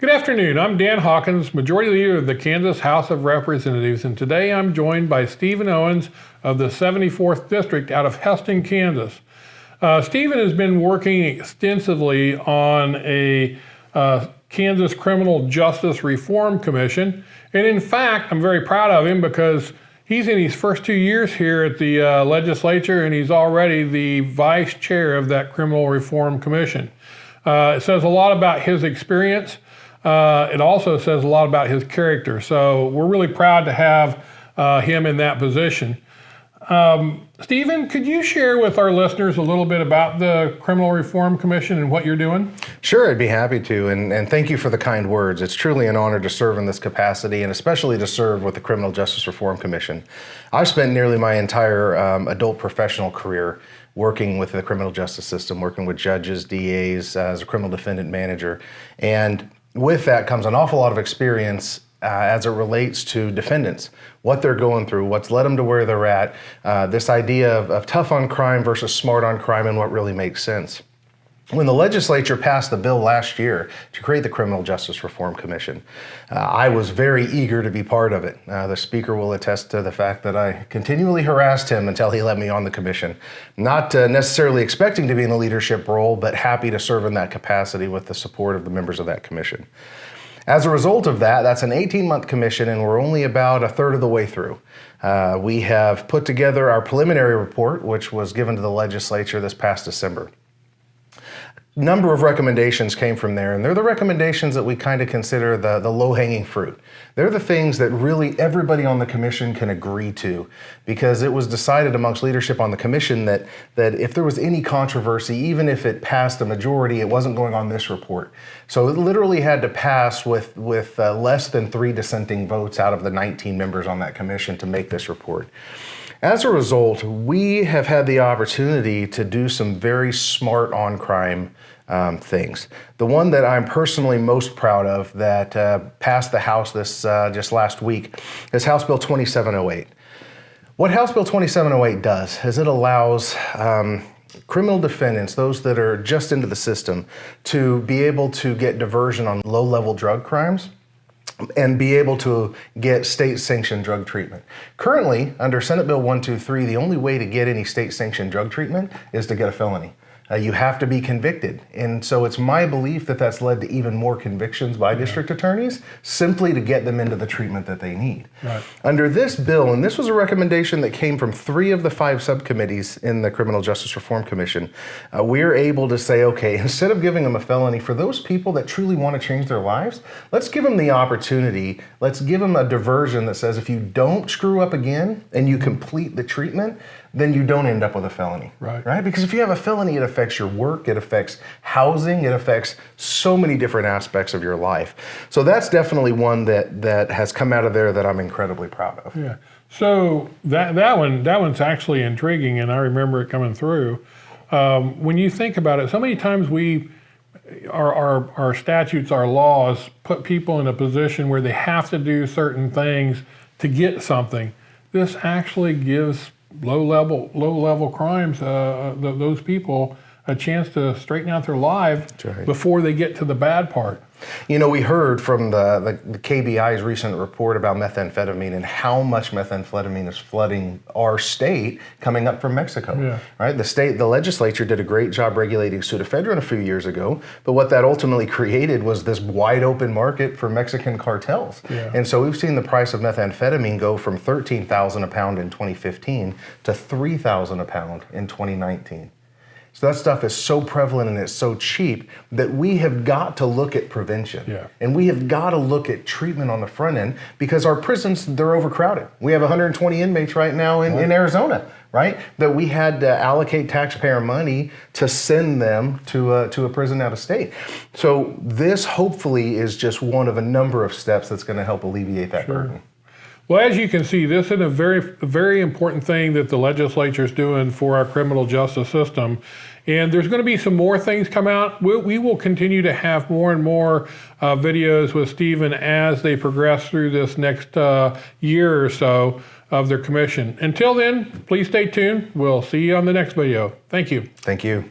Good afternoon. I'm Dan Hawkins, Majority Leader of the Kansas House of Representatives, and today I'm joined by Stephen Owens of the 74th District out of Heston, Kansas. Stephen has been working extensively on a Kansas Criminal Justice Reform Commission, and in fact, I'm very proud of him because he's in his first 2 years here at the legislature, and he's already the vice chair of that Criminal Reform Commission. It says a lot about his experience. It also says a lot about his character. So we're really proud to have him in that position. Stephen, could you share with our listeners a little bit about the Criminal Reform Commission and what you're doing? Sure, I'd be happy to, and thank you for the kind words. It's truly an honor to serve in this capacity, and especially to serve with the Criminal Justice Reform Commission. I've spent nearly my entire adult professional career working with the criminal justice system, working with judges, DAs, as a criminal defendant manager, and with that comes an awful lot of experience as it relates to defendants, what they're going through, what's led them to where they're at, this idea of tough on crime versus smart on crime and what really makes sense. When the legislature passed the bill last year to create the Criminal Justice Reform Commission, I was very eager to be part of it. The speaker will attest to the fact that I continually harassed him until he let me on the commission. Not necessarily expecting to be in a leadership role, but happy to serve in that capacity with the support of the members of that commission. As a result of that, that's an 18-month commission, and we're only about a third of the way through. We have put together our preliminary report, which was given to the legislature this past December. Number of recommendations came from there, and they're the recommendations that we kind of consider the low-hanging fruit. They're the things that really everybody on the commission can agree to, because it was decided amongst leadership on the commission that if there was any controversy, even if it passed a majority, it wasn't going on this report. So it literally had to pass with less than 3 dissenting votes out of the 19 members on that commission to make this report. As a result, we have had the opportunity to do some very smart on crime things. The one that I'm personally most proud of that passed the House this just last week is House Bill 2708. What House Bill 2708 does is it allows criminal defendants, those that are just into the system, to be able to get diversion on low-level drug crimes and be able to get state-sanctioned drug treatment. Currently, under Senate Bill 123, the only way to get any state-sanctioned drug treatment is to get a felony. You have to be convicted. And so it's my belief that that's led to even more convictions by district attorneys simply to get them into the treatment that they need. Right. Under this bill, and this was a recommendation that came from 3 of the 5 subcommittees in the Criminal Justice Reform Commission, we're able to say, okay, instead of giving them a felony, for those people that truly want to change their lives, let's give them the opportunity, let's give them a diversion that says if you don't screw up again and you complete the treatment, then you don't end up with a felony, right? Because if you have a felony, it affects your work, it affects housing, it affects so many different aspects of your life. So that's definitely one that has come out of there that I'm incredibly proud of. Yeah. So that one's actually intriguing, and I remember it coming through. When you think about it, so many times our statutes, our laws put people in a position where they have to do certain things to get something. This actually gives low-level crimes, those people a chance to straighten out their life before they get to the bad part. You know, we heard from the KBI's recent report about methamphetamine and how much methamphetamine is flooding our state coming up from Mexico, right? The legislature did a great job regulating pseudoephedrine a few years ago, but what that ultimately created was this wide open market for Mexican cartels. And so we've seen the price of methamphetamine go from $13,000 a pound in 2015 to $3,000 a pound in 2019. So that stuff is so prevalent and it's so cheap that we have got to look at prevention. And we have got to look at treatment on the front end because our prisons, they're overcrowded. We have 120 inmates right now in Arizona, right? That we had to allocate taxpayer money to send them to a prison out of state. So this hopefully is just one of a number of steps that's going to help alleviate that burden. Well, as you can see, this is a very important thing that the legislature is doing for our criminal justice system. And there's going to be some more things come out. We will continue to have more and more videos with Stephen as they progress through this next year or so of their commission. Until then, please stay tuned. We'll see you on the next video. Thank you. Thank you.